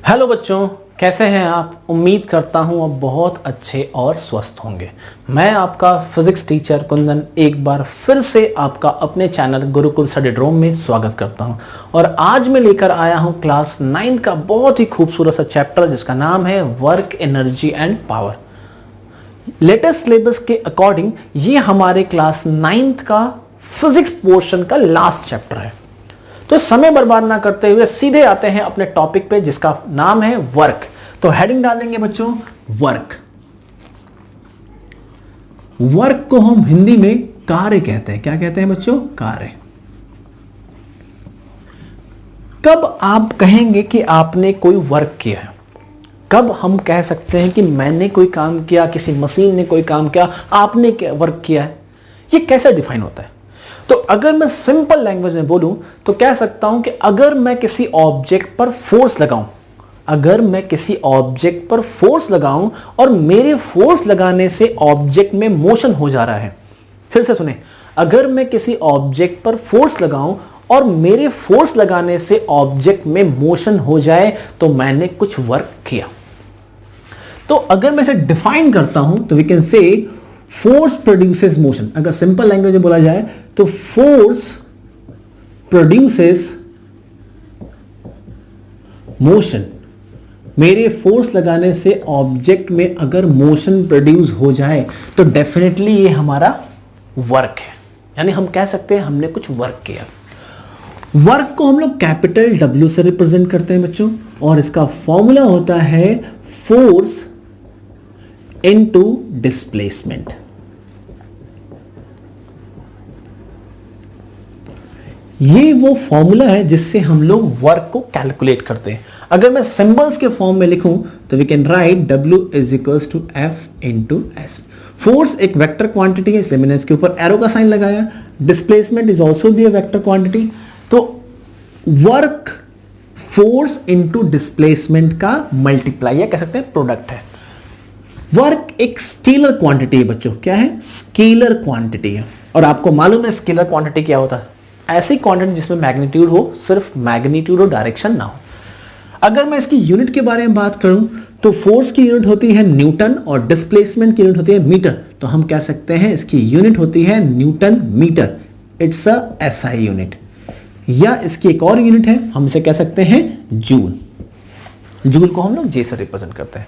Hello बच्चों, कैसे हैं आप। उम्मीद करता हूं आप बहुत अच्छे और स्वस्थ होंगे। मैं आपका फिजिक्स टीचर कुंदन एक बार फिर से आपका अपने चैनल गुरुकुल स्टडी ड्रोम में स्वागत करता हूं। और आज मैं लेकर आया हूं क्लास 9 का बहुत ही खूबसूरत सा चैप्टर जिसका नाम है work, energy and power. Latest syllabus के अकॉर्डिंग ये हमारे क्लास 9 का फिजिक्स पोर्शन का लास्ट चैप्टर है। तो समय बर्बाद ना करते हुए सीधे आते हैं अपने टॉपिक पे जिसका नाम है वर्क। तो हेडिंग डालेंगे बच्चों वर्क। वर्क को हम हिंदी में कार्य कहते हैं। क्या कहते हैं बच्चों? कार्य। कब आप कहेंगे कि आपने कोई वर्क किया है? कब हम कह सकते हैं कि मैंने कोई काम किया, किसी मशीन ने कोई काम किया, आपने क्या वर्क किया है? ये कैसे डिफाइन होता है? तो अगर मैं सिंपल लैंग्वेज में बोलूं तो कह सकता हूं कि अगर मैं किसी ऑब्जेक्ट पर फोर्स लगाऊं, अगर मैं किसी ऑब्जेक्ट पर फोर्स लगाऊं और मेरे फोर्स लगाने से ऑब्जेक्ट में मोशन हो जा रहा है। फिर से सुने, अगर मैं किसी ऑब्जेक्ट पर फोर्स लगाऊं और मेरे फोर्स लगाने से ऑब्जेक्ट में मोशन हो जाए तो मैंने कुछ वर्क किया। तो अगर मैं इसे डिफाइन करता हूं तो we can say force produces motion. अगर सिंपल लैंग्वेज में बोला जाए तो फोर्स प्रोड्यूसेस मोशन। मेरे फोर्स लगाने से ऑब्जेक्ट में अगर मोशन प्रोड्यूस हो जाए तो डेफिनेटली ये हमारा वर्क है, यानी हम कह सकते हैं हमने कुछ वर्क किया। वर्क को हम लोग कैपिटल W से रिप्रेजेंट करते हैं बच्चों, और इसका फॉर्मूला होता है फोर्स इनटू डिस्प्लेसमेंट। ये वो फॉर्मूला है जिससे हम लोग वर्क को कैलकुलेट करते हैं। अगर मैं सिंबल्स के फॉर्म में लिखूं तो we can write W is equals to F into S. Force एक वेक्टर क्वांटिटी है इसलिए मैंने इसके ऊपर एरो का साइन लगाया। Displacement is also be a vector quantity. तो वर्क फोर्स इंटू डिस्प्लेसमेंट का मल्टीप्लाई या कह सकते हैं प्रोडक्ट है। वर्क एक स्केलर क्वांटिटी है बच्चों। क्या है? स्केलर क्वांटिटी है। और आपको मालूम है स्केलर क्वांटिटी क्या होता है? ऐसी क्वांटिटी जिसमें मैग्नीट्यूड हो, सिर्फ मैग्नीट्यूड और डायरेक्शन ना हो। अगर मैं इसकी यूनिट के बारे में बात करूं तो फोर्स की यूनिट होती है न्यूटन और डिस्प्लेसमेंट की यूनिट होती है मीटर। तो हम कह सकते हैं इसकी यूनिट होती है newton metre. It's a SI unit. या इसकी एक और यूनिट है, हम इसे कह सकते हैं जूल। जूल को हम लोग J से रिप्रेजेंट करते हैं।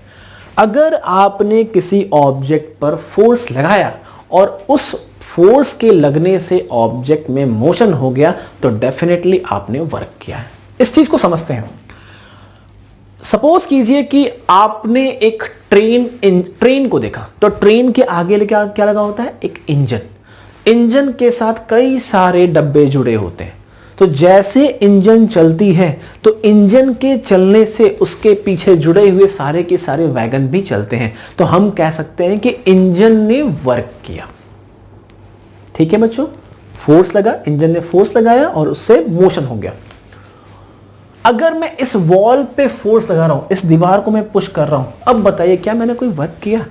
अगर आपने किसी ऑब्जेक्ट पर फोर्स लगाया और उस फोर्स के लगने से ऑब्जेक्ट में मोशन हो गया तो डेफिनेटली आपने वर्क किया है। इस चीज को समझते हैं। सपोज कीजिए कि आपने एक ट्रेन को देखा, तो ट्रेन के आगे क्या लगा होता है? एक इंजन। इंजन के साथ कई सारे डब्बे जुड़े होते हैं। तो जैसे इंजन चलती है तो इंजन के चलने से उसके पीछे जुड़े हुए सारे के सारे वैगन भी चलते हैं। तो हम कह सकते हैं कि इंजन ने वर्क किया। ठीक है बच्चों, फोर्स लगा, इंजन ने फोर्स लगाया और उससे मोशन हो गया। अगर मैं इस वॉल पे फोर्स लगा रहा हूं, इस दीवार को मैं पुश कर रहा हूं, अब बताइए क्या मैंने कोई वर्क किया?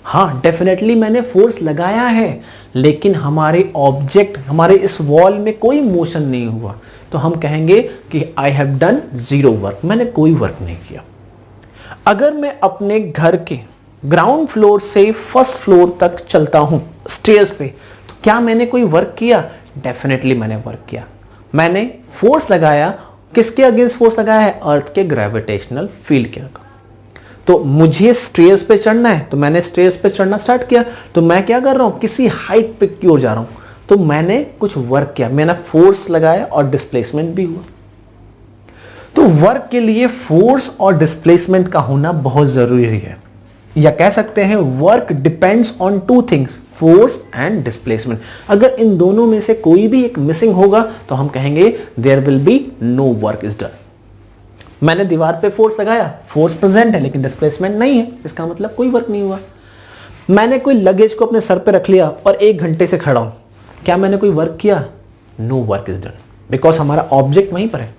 हाँ, डेफिनेटली मैंने फोर्स लगाया है, लेकिन हमारे ऑब्जेक्ट, हमारे इस वॉल में कोई मोशन नहीं हुआ। तो हम कहेंगे कि I have done zero work, मैंने कोई वर्क नहीं किया। अगर मैं अपने घर के ग्राउंड फ्लोर से फर्स्ट फ्लोर तक चलता हूं स्टेयर्स पे, तो क्या मैंने कोई वर्क किया? डेफिनेटली मैंने वर्क किया। मैंने फोर्स लगाया। किसके अगेंस्ट फोर्स लगाया है? अर्थ के ग्रेविटेशनल फील्ड के। तो मुझे स्टेयर्स पे चढ़ना है तो मैंने स्टेयर्स पे चढ़ना स्टार्ट किया। तो मैं क्या कर रहा हूं? किसी हाइट पे की ओर जा रहा हूं। तो मैंने कुछ वर्क किया, मैंने फोर्स लगाया और डिस्प्लेसमेंट भी हुआ। तो वर्क के लिए फोर्स और डिस्प्लेसमेंट का होना बहुत जरूरी है। या कह सकते हैं work depends on two things, force and displacement. अगर इन दोनों में से कोई भी एक मिसिंग होगा तो हम कहेंगे there will be no work is done. मैंने दीवार पे फोर्स लगाया, फोर्स प्रेजेंट है लेकिन डिस्प्लेसमेंट नहीं है, इसका मतलब कोई वर्क नहीं हुआ। मैंने कोई लगेज को अपने सर पे रख लिया और 1 घंटे से खड़ा हूं, क्या मैंने कोई वर्क किया? No work is done, because हमारा ऑब्जेक्ट वहीं पर है।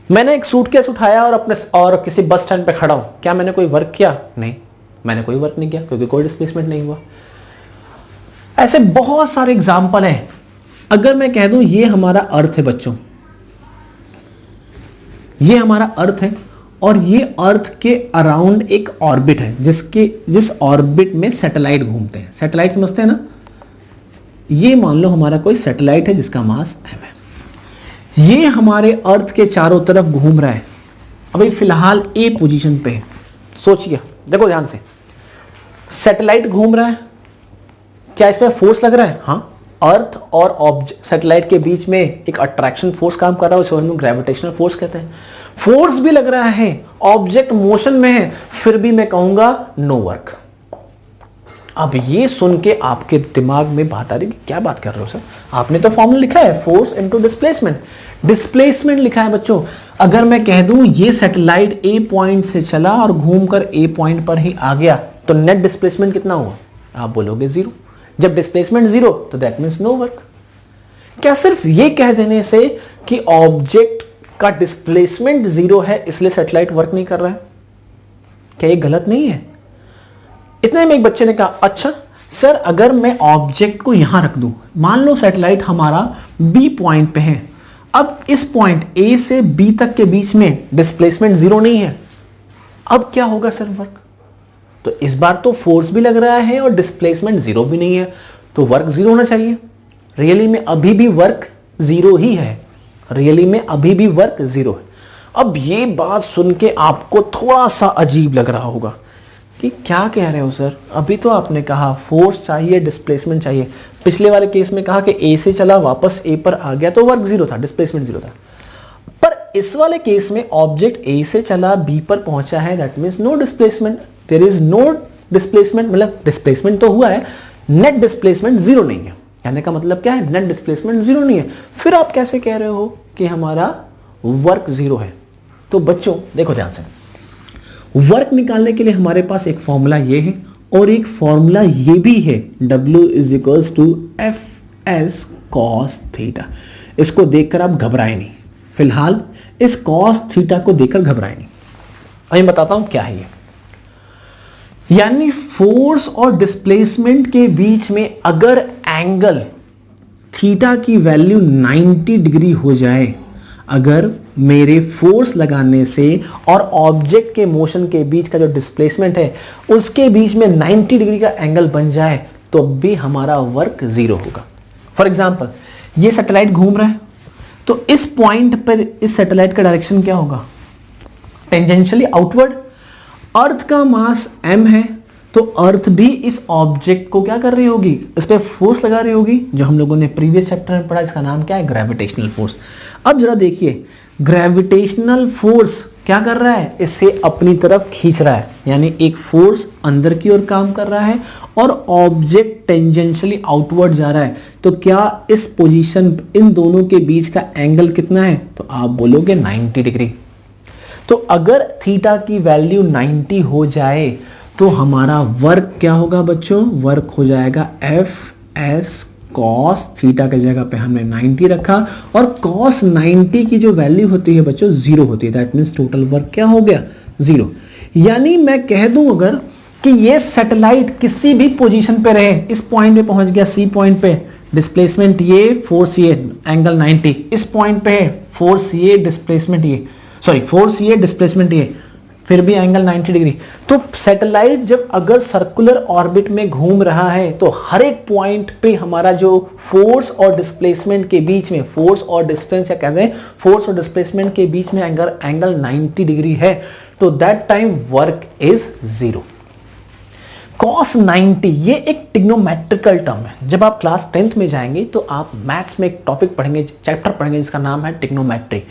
मैंने एक सूटकेस उठाया और किसी बस स्टैंड पे खड़ा हूं, क्या मैंने कोई वर्क किया? नहीं, मैंने कोई वर्क नहीं किया क्योंकि कोई डिस्प्लेसमेंट नहीं हुआ। ऐसे बहुत सारे एग्जाम्पल हैं। अगर मैं कह दूं ये हमारा अर्थ है बच्चों, ये हमारा अर्थ है और ये अर्थ के अराउंड एक ऑर्बिट है जिस ऑर्बिट में सैटेलाइट घूमते हैं। सैटेलाइट समझते हैं ना, ये मान लो हमारा कोई सैटेलाइट है जिसका मास m है, ये हमारे अर्थ के चारों तरफ घूम रहा है। अभी फिलहाल ए पोजीशन पे है। सोचिए, देखो ध्यान से, सैटेलाइट घूम रहा है, क्या इसमें फोर्स लग रहा है? हाँ, अर्थ और ऑब्जेक्ट सैटेलाइट के बीच में एक अट्रैक्शन फोर्स काम कर रहा है, उसे हम ग्रेविटेशनल फोर्स कहते हैं। फोर्स भी लग रहा है, ऑब्जेक्ट मोशन में है, फिर भी मैं कहूंगा नो वर्क। अब ये सुन के आपके दिमाग में बात आ रही है कि क्या बात कर रहे हो सर, आपने तो फॉर्मूला लिखा है फोर्स इनटू डिस्प्लेसमेंट। डिस्प्लेसमेंट लिखा है बच्चों। अगर मैं कह दूं ये सैटेलाइट ए पॉइंट से चला और घूमकर ए पॉइंट पर ही आ गया तो नेट डिस्प्लेसमेंट कितना हुआ? आप बोलोगे जीरो। जब डिस्प्लेसमेंट जीरो तो दैट मींस नो वर्क। क्या सिर्फ ये कह देने से कि ऑब्जेक्ट का डिस्प्लेसमेंट जीरो है इसलिए सैटेलाइट वर्क नहीं कर रहा है, क्या ये गलत नहीं है? इतने में एक बच्चे ने कहा, अच्छा सर अगर मैं ऑब्जेक्ट को यहां रख दूं, मान लो सैटेलाइट हमारा बी पॉइंट पे है, अब इस पॉइंट ए से बी तक के बीच में डिस्प्लेसमेंट जीरो नहीं है, अब क्या होगा सर वर्क? तो इस बार तो फोर्स भी लग रहा है और डिस्प्लेसमेंट जीरो भी नहीं है, तो वर्क जीरो होना चाहिए। रियली में अभी भी वर्क जीरो ही है, रियली में अभी भी वर्क जीरो है। अब ये बात सुन के आपको थोड़ा सा अजीब लग रहा होगा कि क्या कह रहे हो सर, अभी तो आपने कहा फोर्स चाहिए डिस्प्लेसमेंट चाहिए, पिछले वाले केस में कहा कि ए से चला वापस ए पर आ गया तो वर्क जीरो था, डिस्प्लेसमेंट जीरो था। पर इस वाले केस में ऑब्जेक्ट ए से चला बी पर पहुंचा है, that means no displacement, there is no displacement, मतलब डिस्प्लेसमेंट तो हुआ है, नेट डिस्प्लेसमेंट जीरो नहीं है। कहने का मतलब क्या है? नेट डिस्प्लेसमेंट जीरो नहीं है। फिर आप कैसे कह रहे हो कि हमारा वर्क जीरो है? तो बच्चों देखो ध्यान से, वर्क निकालने के लिए हमारे पास एक फॉर्मूला ये है और एक फॉर्मूला ये भी है, W is equals to FS cos theta. इसको देखकर आप घबराए नहीं, फिलहाल इस cos थीटा को देखकर घबराए नहीं। अब मैं बताता हूं क्या है ये। यानी फोर्स और डिस्प्लेसमेंट के बीच में अगर एंगल थीटा की वैल्यू 90 डिग्री हो जाए, अगर मेरे फोर्स लगाने से और ऑब्जेक्ट के मोशन के बीच का जो डिस्प्लेसमेंट है उसके बीच में 90 डिग्री का एंगल बन जाए तो भी हमारा वर्क जीरो होगा। फॉर एग्जांपल ये सैटेलाइट घूम रहा है तो इस पॉइंट पर इस सैटेलाइट का डायरेक्शन क्या होगा? Tangentially outward. अर्थ का मास m है तो अर्थ भी इस ऑब्जेक्ट को क्या कर रही होगी? इस पे फोर्स लगा रही होगी, जो हम लोगों ने प्रीवियस चैप्टर में पढ़ा, इसका नाम क्या है? Gravitational force. अब जरा देखिए, ग्रेविटेशनल फोर्स क्या कर रहा है? इसे अपनी तरफ खींच रहा है, यानी एक फोर्स अंदर की ओर काम कर रहा है और ऑब्जेक्ट टेंजेंशियली आउटवर्ड जा रहा है। तो क्या इस पोजीशन, इन दोनों के बीच का एंगल कितना है? तो आप बोलोगे 90 डिग्री। तो अगर थीटा की वैल्यू 90 हो जाए तो हमारा वर्क क्या होगा बच्चों? वर्क हो जाएगा FS cos थीटा की जगह पे हमने 90 रखा और cos 90 की जो वैल्यू होती है बच्चों जीरो होती है, दैट मीन्स टोटल वर्क क्या हो गया? जीरो। यानी मैं कह दूं अगर कि ये सैटेलाइट किसी भी पोजीशन पे रहे, इस पॉइंट पे पहुंच गया सी पॉइंट पे, डिस्प्लेसमेंट ये, फोर्स ये, एंगल 90, इस पॉइंट पे है, फोर्स ये, डिस्प्लेसमेंट ये, सॉरी फोर्स ये, डिस्प्लेसमेंट ये, फिर भी एंगल 90 डिग्री। तो सैटेलाइट जब अगर सर्कुलर ऑर्बिट में घूम रहा है तो हर एक पॉइंट पे हमारा जो फोर्स और डिस्प्लेसमेंट के बीच में, फोर्स और डिस्टेंस या कहते हैं फोर्स और डिस्प्लेसमेंट के बीच में अगर एंगल 90 डिग्री है तो that time work is zero. cos 90 ये एक ट्रिग्नोमेट्रिकल टर्म है। जब आप क्लास 10th में जाएंगे तो आप मैथ्स में एक टॉपिक पढ़ेंगे, चैप्टर पढ़ेंगे जिसका नाम है ट्रिग्नोमेट्री।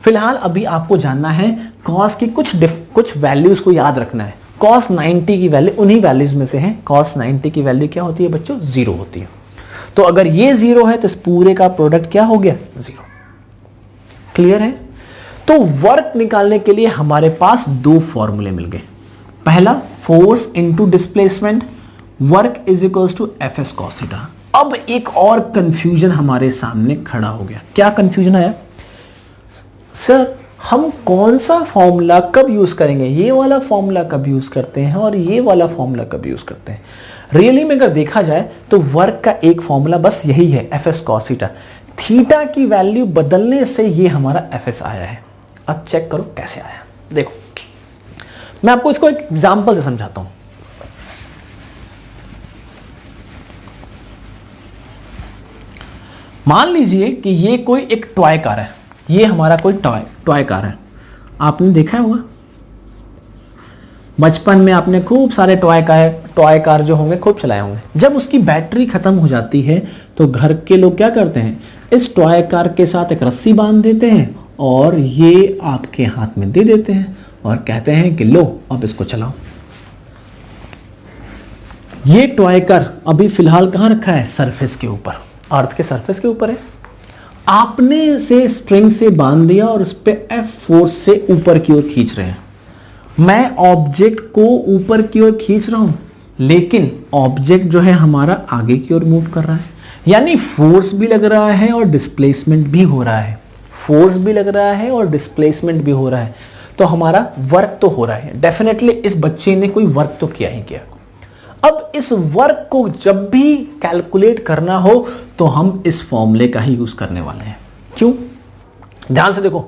फिलहाल अभी आपको जानना है cos की कुछ वैल्यूज को याद रखना है। cos 90 की वैल्यू उन्हीं वैल्यूज में से है। cos 90 की वैल्यू क्या होती है बच्चों? जीरो होती है। तो अगर ये जीरो है तो इस पूरे का प्रोडक्ट क्या हो गया? जीरो। क्लियर है? तो वर्क निकालने के लिए हमारे पास दो फॉर्मूले मिल गए। पहला force into displacement, work is equals to FS cos theta. अब एक और कंफ्यूजन हमारे सामने खड़ा हो गया। क्या कंफ्यूजन आया? सर हम कौन सा फॉर्मूला कब यूज करेंगे? ये वाला फॉर्मूला कब यूज करते हैं और ये वाला फॉर्मूला कब यूज करते हैं? रियली में अगर देखा जाए तो वर्क का एक फॉर्मूला बस यही है, FS cos थीटा। थीटा की वैल्यू बदलने से ये हमारा FS आया है। अब चेक करो कैसे आया। देखो मैं आपको इसको एक एग्जांपल से समझाता हूं। मान लीजिए कि ये कोई एक टॉय कार है, ये हमारा कोई टॉय कार है। आपने देखा होगा बचपन में, आपने खूब सारे टॉय कार जो होंगे खूब चलाए होंगे। जब उसकी बैटरी खत्म हो जाती है तो घर के लोग क्या करते हैं, इस टॉय कार के साथ एक रस्सी बांध देते हैं और ये आपके हाथ में दे देते हैं और कहते हैं कि लो अब इसको चलाओ। ये टॉय कार अभी फिलहाल कहां रखा है, सरफेस के ऊपर, अर्थ के सरफेस के ऊपर है। आपने इसे स्ट्रिंग से बांध दिया और उस पर एफ फोर्स से ऊपर की ओर खींच रहे हैं। मैं ऑब्जेक्ट को ऊपर की ओर खींच रहा हूं, लेकिन ऑब्जेक्ट जो है हमारा आगे की ओर मूव कर रहा है, यानी फोर्स भी लग रहा है और डिस्प्लेसमेंट भी हो रहा है। फोर्स भी लग रहा है और डिस्प्लेसमेंट भी हो रहा है, तो हमारा वर्क तो हो रहा है। डेफिनेटली इस बच्चे ने कोई वर्क तो किया ही किया। अब इस वर्क को जब भी कैलकुलेट करना हो तो हम इस फॉर्मूले का ही यूज करने वाले हैं। क्यों? ध्यान से देखो,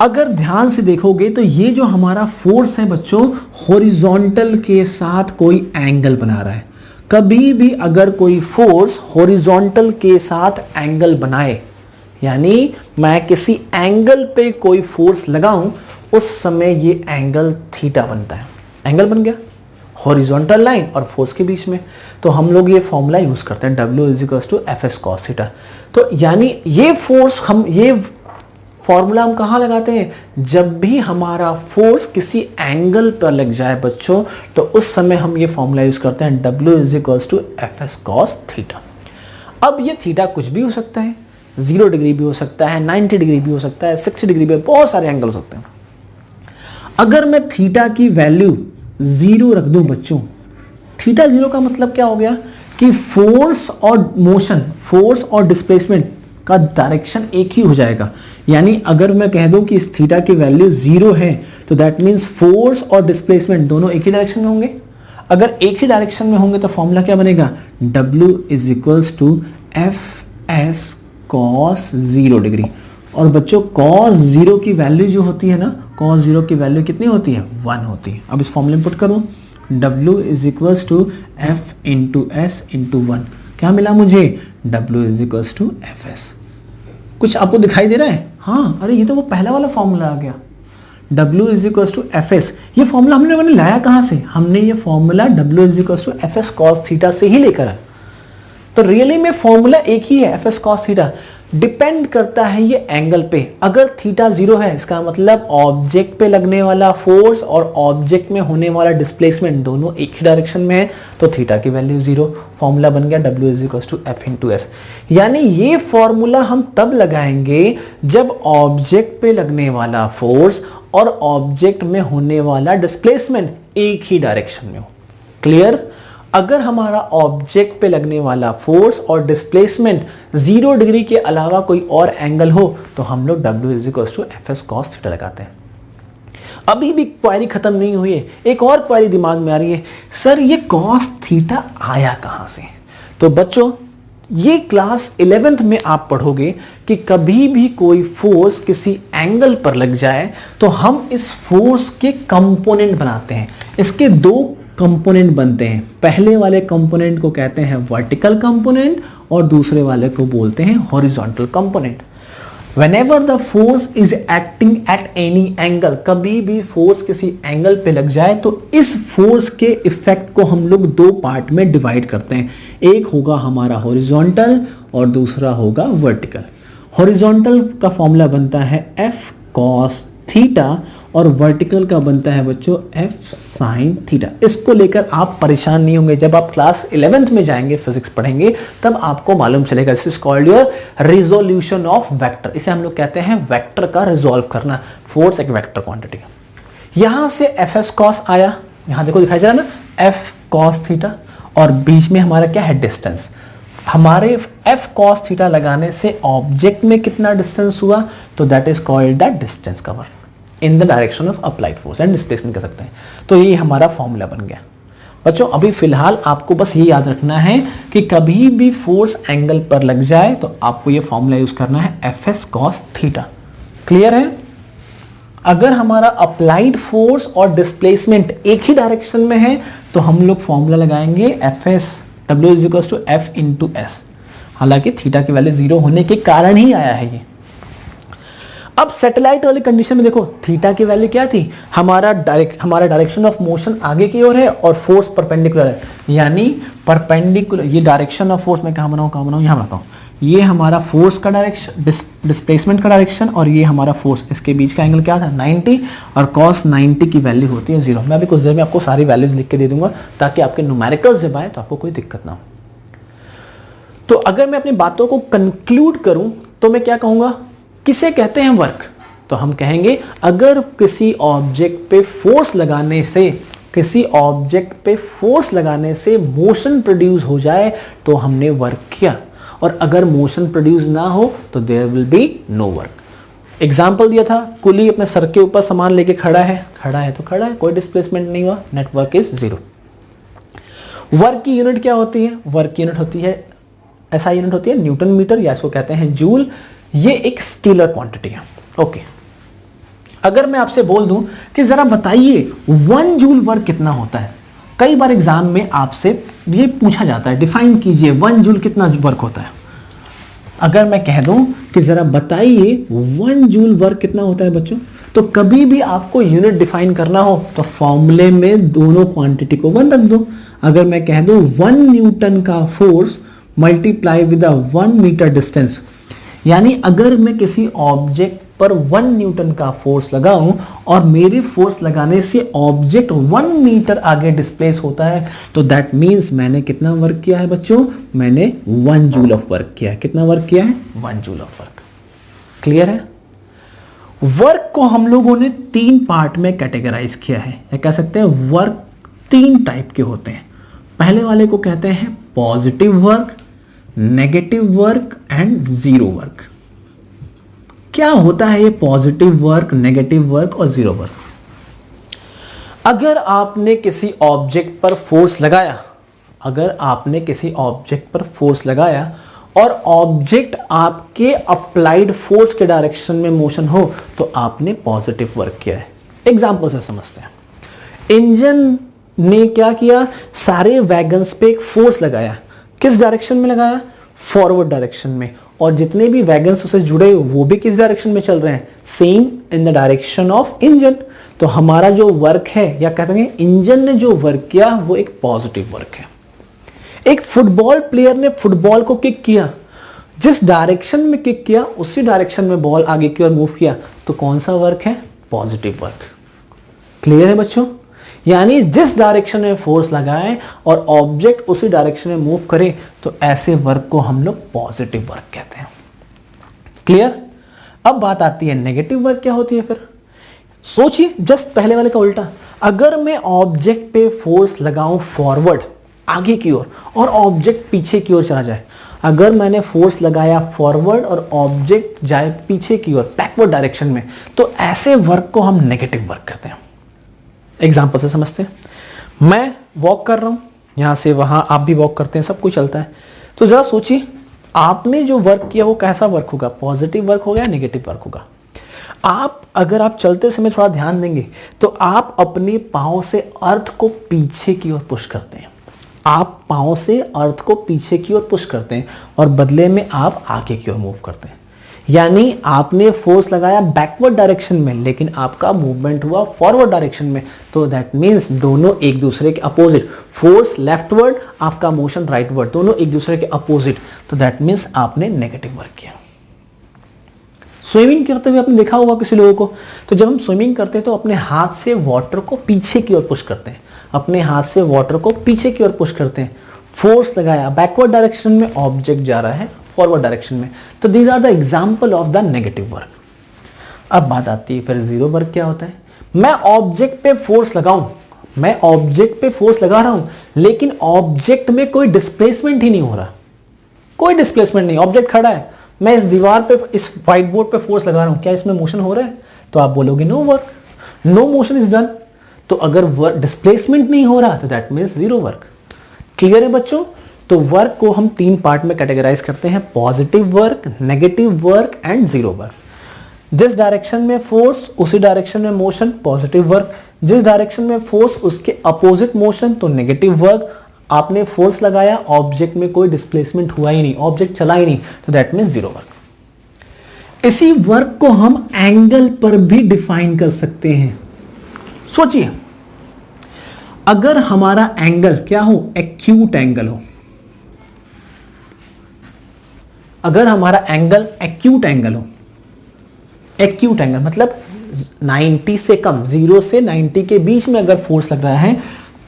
अगर ध्यान से देखोगे तो ये जो हमारा फोर्स है बच्चों, हॉरिजॉन्टल के साथ कोई एंगल बना रहा है। कभी भी अगर कोई फोर्स हॉरिजॉन्टल के साथ एंगल बनाए, यानी मैं किसी एंगल पे कोई फोर्स लगाऊं, उस समय ये एंगल थीटा बनता है। एंगल बन गया हॉरिजॉन्टल लाइन और फोर्स के बीच में, तो हम लोग ये फॉर्मूला यूज करते हैं W = Fs cos थीटा। तो यानी ये फोर्स, ये फॉर्मूला हम कहां लगाते हैं, जब भी हमारा फोर्स किसी एंगल पर लग जाए बच्चों, तो उस समय हम ये फॉर्मूला यूज करते हैं W = Fs cos थीटा। अब ये थीटा कुछ भी हो सकता है, 0 डिग्री भी हो सकता है, 90 डिग्री भी हो सकता है, 60 डिग्री भी, बहुत सारे एंगल हो सकते हैं। अगर मैं थीटा की वैल्यू 0 रख दूं बच्चों, थीटा 0 का मतलब क्या हो गया कि फोर्स और मोशन, फोर्स और डिस्प्लेसमेंट का डायरेक्शन एक ही हो जाएगा। यानी अगर मैं कह दूं कि इस थीटा की वैल्यू 0 है, तो दैट मींस फोर्स और डिस्प्लेसमेंट दोनों एक ही डायरेक्शन में होंगे। अगर एक ही डायरेक्शन में होंगे तो फॉर्मूला क्या बनेगा, W = Fs cos 0 डिग्री। और बच्चों cos 0 की वैल्यू जो होती है ना, cos 0 की वैल्यू कितनी होती है, 1 होती है। अब इस फॉर्मूले में पुट करूं, W = F × S × 1, क्या मिला मुझे, W = Fs। कुछ आपको दिखाई दे रहा है? हाँ, अरे ये तो वो पहला वाला फॉर्मूला आ गया, W = Fs। ये फॉर्मूला हमने लाया कहां से, हमने ये formula W = Fs cos theta से ही लेकर आए। तो रियली में फॉर्मूला एक ही है, Fs cos थीटा। डिपेंड करता है ये एंगल पे। अगर थीटा 0 है, इसका मतलब ऑब्जेक्ट पे लगने वाला फोर्स और ऑब्जेक्ट में होने वाला डिस्प्लेसमेंट दोनों एक ही डायरेक्शन में है, तो थीटा की वैल्यू 0। फॉर्मूला बन गया W = F × S। यानी ये फॉर्मूला हम तब लगाएंगे जब ऑब्जेक्ट पे लगने वाला फोर्स और ऑब्जेक्ट में होने वाला डिस्प्लेसमेंट एक ही डायरेक्शन में हो। क्लियर? अगर हमारा ऑब्जेक्ट पे लगने वाला फोर्स और डिस्प्लेसमेंट 0 डिग्री के अलावा कोई और एंगल हो, तो हम लोग W = Fs cos थीटा लगाते हैं। अभी भी क्वेरी खत्म नहीं हुई है, एक और क्वेरी दिमाग में आ रही है, सर ये cos थीटा आया कहां से? तो बच्चों, ये क्लास 11th में आप पढ़ोगे कि कभी भी कोई फोर्स किसी एंगल पर लग जाए तो हम इस फोर्स के कंपोनेंट बनाते हैं। इसके 2 कंपोनेंट बनते हैं। पहले वाले कंपोनेंट को कहते हैं वर्टिकल कंपोनेंट और दूसरे वाले को बोलते हैं horizontal component. Whenever the force is acting at any angle, कभी भी फोर्स किसी एंगल पे लग जाए तो इस फोर्स के इफेक्ट को हम लोग 2 पार्ट में डिवाइड करते हैं। एक होगा हमारा हॉरिजॉन्टल और दूसरा होगा वर्टिकल। हॉरिजॉन्टल का फॉर्मूला बनता है F cos थीटा और वर्टिकल का बनता है बच्चों F sin थीटा। इसको लेकर आप परेशान नहीं होंगे। जब आप क्लास 11th में जाएंगे, फिजिक्स पढ़ेंगे, तब आपको मालूम चलेगा। This is called your resolution of vector. इसे हम लोग कहते हैं वेक्टर का रिजोल्व करना। फोर्स एक वेक्टर क्वांटिटी। यहां से Fs cos आया, यहां देखो दिखाई दे रहा ना, F cos थीटा, और बीच में हमारा क्या है, डिस्टेंस। हमारे F cos थीटा लगाने से ऑब्जेक्ट में कितना डिस्टेंस हुआ, तो that is called the distance cover in the direction of applied force and displacement कह सकते हैं। तो ये हमारा फॉर्मूला बन गया। बच्चों, अभी फिलहाल आपको बस ये याद रखना है कि कभी भी फोर्स एंगल पर लग जाए तो आपको ये फॉर्मूला यूज करना है Fs cos थीटा। क्लियर है? अगर हमारा अप्लाइड फोर्स और डिस्प्लेसमेंट एक ही डायरेक्शन में है तो हम लोग फॉर्मूला लगाएंगे FS W is equal to F into S. हालांकि थीटा की वैल्यू 0 होने के कारण ही आया है ये। अब सैटेलाइट वाली कंडीशन में देखो थीटा की वैल्यू क्या थी, हमारा डायरेक्शन ऑफ मोशन आगे की ओर है और फोर्स परपेंडिकुलर है, यानी परपेंडिकुलर, ये डायरेक्शन ऑफ फोर्स में कहां बनाऊं यहां बनाता हूं, ये हमारा फोर्स का डायरेक्शन, डिस्प्लेसमेंट का डायरेक्शन, और ये हमारा फोर्स, इसके बीच का एंगल क्या था 90, और cos 90 की वैल्यू होती है 0। मैं अभी कुछ देर में आपको सारी वैल्यूज लिख के दे दूंगा ताकि आपके न्यूमेरिकल्स जब आए तो आपको कोई दिक्कत ना हो। तो अगर मैं अपनी बातों को कंक्लूड करूं तो मैं क्या कहूंगा, किसे कहते हैं वर्क, तो हम कहेंगे अगर किसी ऑब्जेक्ट पे फोर्स लगाने से मोशन प्रोड्यूस हो जाए तो हमने वर्क किया, और अगर मोशन प्रोड्यूस ना हो तो there will be no work. Example दिया था, कुली अपने सर के ऊपर सामान लेके खड़ा है तो खड़ा है, कोई डिस्प्लेसमेंट नहीं हुआ, नेटवर्क इज 0। वर्क की यूनिट क्या होती है, वर्क की यूनिट होती है, ऐसा यूनिट होती है न्यूटन मीटर, या इसको कहते हैं जूल। ये एक स्केलर क्वांटिटी है। ओके, अगर मैं आपसे बोल दूं कि जरा बताइए 1 जूल वर्क कितना होता है, कई बार एग्जाम में आपसे ये पूछा जाता है, डिफाइन कीजिए 1 जूल कितना वर्क होता है। अगर मैं कह दूं कि जरा बताइए 1 जूल वर्क कितना होता है बच्चों, तो कभी भी आपको यूनिट डिफाइन करना हो तो फॉर्मूले में दोनों क्वांटिटी को 1 रख दो। अगर मैं कह दूं 1 न्यूटन का force multiply with 1 metre distance, यानी अगर मैं किसी ऑब्जेक्ट पर 1 न्यूटन का फोर्स लगाऊं और मेरे फोर्स लगाने से ऑब्जेक्ट 1 मीटर आगे डिस्प्लेस होता है तो दैट मींस मैंने कितना वर्क किया है बच्चों, मैंने 1 जूल ऑफ वर्क किया है। कितना वर्क किया है, 1 जूल ऑफ वर्क। क्लियर है। वर्क को हम लोगों ने 3 पार्ट में कैटेगराइज किया है, या कह सकते हैं वर्क 3 टाइप के होते हैं। पहले वाले को कहते हैं positive work, negative work and zero work. क्या होता है ये पॉजिटिव वर्क, नेगेटिव वर्क और जीरो वर्क? अगर आपने किसी ऑब्जेक्ट पर फोर्स लगाया, और ऑब्जेक्ट आपके अप्लाइड फोर्स के डायरेक्शन में मोशन हो तो आपने पॉजिटिव वर्क किया है। एग्जांपल से समझते हैं। इंजन ने क्या किया, सारे वैगन्स पे एक फोर्स लगाया। किस डायरेक्शन में लगाया, फॉरवर्ड डायरेक्शन में, और जितने भी वैगन्स उससे जुड़े वो भी किस डायरेक्शन में चल रहे हैं, same in the direction of engine. तो हमारा जो वर्क है, या कहते हैं इंजन ने जो वर्क किया वो एक पॉजिटिव वर्क है। एक फुटबॉल प्लेयर ने फुटबॉल को किक किया, जिस डायरेक्शन में किक किया उसी डायरेक्शन में बॉल आगे की ओर मूव किया, तो कौन सा वर्क है, पॉजिटिव वर्क। क्लियर है बच्चों। यानी जिस डायरेक्शन में फोर्स लगाए और ऑब्जेक्ट उसी डायरेक्शन में मूव करे तो ऐसे वर्क को हम लोग पॉजिटिव वर्क कहते हैं। क्लियर। अब बात आती है नेगेटिव वर्क क्या होती है। फिर सोचिए जस्ट पहले वाले का उल्टा, अगर मैं ऑब्जेक्ट पे फोर्स लगाऊं फॉरवर्ड आगे की ओर और ऑब्जेक्ट पीछे की ओर चला जाए, अगर मैंने फोर्स लगाया फॉरवर्ड और ऑब्जेक्ट जाए पीछे की ओर बैकवर्ड डायरेक्शन में, तो ऐसे वर्क को हम नेगेटिव वर्क कहते हैं। एग्जाम्पल से समझते हैं। मैं वॉक कर रहा हूं यहां से वहां, आप भी वॉक करते हैं, सब कुछ चलता है। तो जरा सोचिए आपने जो वर्क किया वो कैसा वर्क होगा, पॉजिटिव वर्क होगा या नेगेटिव वर्क होगा। अगर आप चलते समय थोड़ा ध्यान देंगे तो आप अपने पांव से अर्थ को पीछे की ओर पुश करते हैं, आप पांव से अर्थ को पीछे की ओर पुश करते हैं और बदले में आप आगे की ओर मूव करते हैं। यानी आपने फोर्स लगाया बैकवर्ड डायरेक्शन में लेकिन आपका मूवमेंट हुआ फॉरवर्ड डायरेक्शन में, तो दैट मींस दोनों एक दूसरे के अपोजिट, फोर्स लेफ्टवर्ड, आपका मोशन राइटवर्ड, दोनों एक दूसरे के अपोजिट, तो दैट मींस आपने नेगेटिव वर्क किया। स्विमिंग करते हुए आपने देखा होगा किसी लोगों को, तो जब हम स्विमिंग करते हैं तो अपने हाथ से वाटर को पीछे की ओर पुश करते हैं, अपने हाथ से वाटर को पीछे की ओर पुश करते हैं। फोर्स लगाया बैकवर्ड डायरेक्शन में, ऑब्जेक्ट जा रहा है फॉरवर्ड डायरेक्शन में, तो these are the example of the negative work. अब बात आती है फिर जीरो वर्क क्या होता है। मैं ऑब्जेक्ट पे फोर्स लगाऊं, मैं ऑब्जेक्ट पे फोर्स लगा रहा हूं लेकिन ऑब्जेक्ट में कोई डिस्प्लेसमेंट ही नहीं हो रहा, कोई डिस्प्लेसमेंट नहीं, ऑब्जेक्ट खड़ा है, मैं इस दीवार पे, इस व्हाइट बोर्ड पे फोर्स लगा रहा हूं, क्या इसमें मोशन हो रहा है? तो आप बोलोगे no work, no motion is done. तो अगर डिस्प्लेसमेंट नहीं हो रहा तो that means zero work. Clear है बच्चों। तो वर्क को हम 3 पार्ट में कैटेगराइज करते हैं, positive work, negative work and zero work. जिस डायरेक्शन में फोर्स उसी डायरेक्शन में मोशन, पॉजिटिव वर्क। जिस डायरेक्शन में फोर्स उसके अपोजिट मोशन, तो नेगेटिव वर्क। आपने फोर्स लगाया, ऑब्जेक्ट में कोई डिस्प्लेसमेंट हुआ ही नहीं, ऑब्जेक्ट चला ही नहीं, तो दैट मीन्स जीरो वर्क। इसी वर्क को हम एंगल पर भी डिफाइन कर सकते हैं। सोचिए, अगर हमारा एंगल क्या हो, एक्यूट एंगल हो, अगर हमारा एंगल एक्यूट एंगल हो, एक्यूट एंगल मतलब 90 से कम, 0 से 90 के बीच में अगर फोर्स लग रहा है,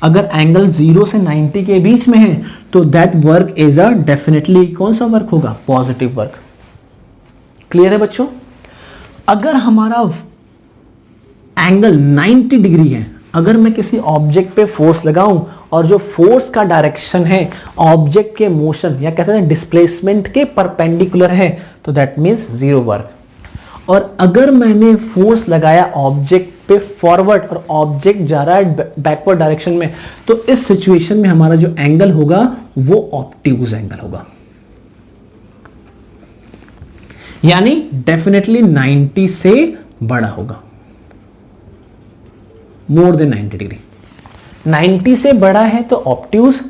अगर एंगल 0 से 90 के बीच में है, तो that work is a definitely कौन सा वर्क होगा, पॉजिटिव वर्क। क्लियर है बच्चों? अगर हमारा एंगल 90 डिग्री है, अगर मैं किसी ऑब्जेक्ट पे फोर्स लगाऊं और जो फोर्स का डायरेक्शन है ऑब्जेक्ट के मोशन या कह सकते हैं डिस्प्लेसमेंट के परपेंडिकुलर है, तो दैट मीन्स जीरो वर्क। और अगर मैंने फोर्स लगाया ऑब्जेक्ट पे फॉरवर्ड और ऑब्जेक्ट जा रहा है बैकवर्ड डायरेक्शन में, तो इस सिचुएशन में हमारा जो एंगल होगा वो ऑब्ट्यूज एंगल होगा, यानी डेफिनेटली 90 से बड़ा होगा, मोर देन 90 डिग्री। 90 से बड़ा है तो ऑब्ट्यूज,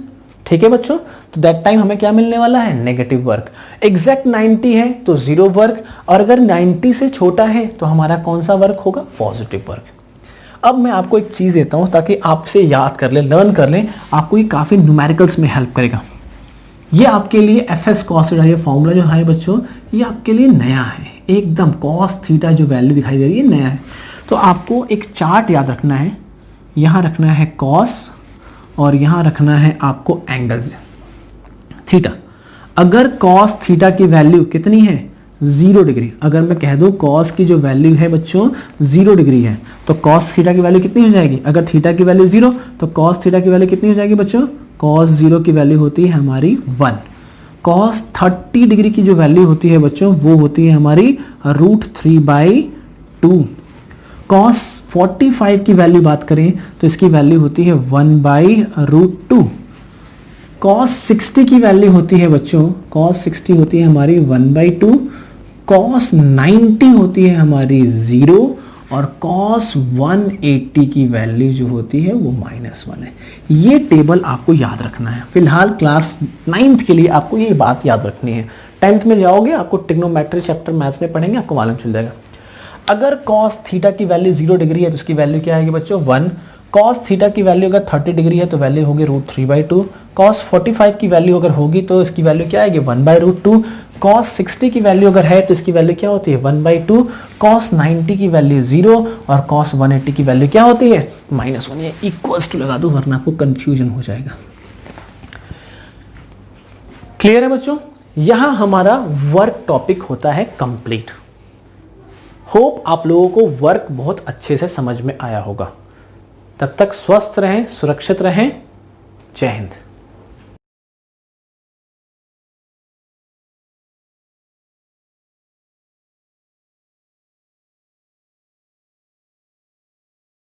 ठीक है बच्चों? तो दैट टाइम हमें क्या मिलने वाला है, नेगेटिव वर्क। एग्जैक्ट 90 है तो जीरो वर्क, और अगर 90 से छोटा है तो हमारा कौन सा वर्क होगा, पॉजिटिव वर्क। अब मैं आपको एक चीज देता हूं ताकि आपसे याद कर ले, लर्न कर ले, आपको ये काफी न्यूमेरिकल्स में हेल्प करेगा। ये आपके लिए एफएस कॉस थीटा, ये फॉर्मूला जो है बच्चों, ये आपके लिए नया है एकदम। कॉस थीटा जो वैल्यू दिखाई दे रही है नया है, तो आपको एक चार्ट याद रखना है। यहां रखना है कॉस और यहां रखना है आपको एंगल थीटा। अगर कॉस थीटा की वैल्यू कितनी है, 0 डिग्री, अगर मैं कह दूं कॉस की जो वैल्यू है बच्चों 0 डिग्री है, तो कॉस थीटा की वैल्यू कितनी हो जाएगी? अगर थीटा की वैल्यू 0, तो कॉस थीटा की वैल्यू कितनी हो जाएगी बच्चों? कॉस 0 की वैल्यू होती है हमारी 1। कॉस 30 डिग्री की जो वैल्यू होती है बच्चों वो होती है हमारी √3/2। कॉस 45 की वैल्यू बात करें तो इसकी वैल्यू होती है 1/√2। कॉस 60 की वैल्यू होती है बच्चों, कॉस 60 होती है हमारी 1/2। कॉस 90 होती है हमारी 0, और कॉस 180 की वैल्यू जो होती है वो -1 है। ये टेबल आपको याद रखना है। फिलहाल क्लास 9th के लिए आपको ये बात याद रखनी है। 10th में जाओगे आपको ट्रिग्नोमेट्री चैप्टर मैथ्स में पढ़ेंगे, आपको मालूम चल जाएगा। अगर कॉस थीटा की वैल्यू 0 डिग्री है तो उसकी वैल्यू क्या आएगी बच्चों, 1। कॉस थीटा की वैल्यू अगर 30 डिग्री है तो वैल्यू होगी √3/2। कॉस 45 की वैल्यू अगर होगी तो इसकी वैल्यू क्या आएगी, 1/√2। कॉस 60 की वैल्यू अगर है तो इसकी वैल्यू क्या होती है, 1/2। कॉस 90 की वैल्यू 0 और कॉस 180 की वैल्यू क्या होती है, -1। ये इक्वल्स टू लगा दो वरना आपको कंफ्यूजन हो जाएगा। क्लियर है बच्चों? यहां हमारा वर्क टॉपिक होता है कंप्लीट। होप आप लोगों को वर्क बहुत अच्छे से समझ में आया होगा। तब तक स्वस्थ रहें, सुरक्षित रहें। जय हिंद।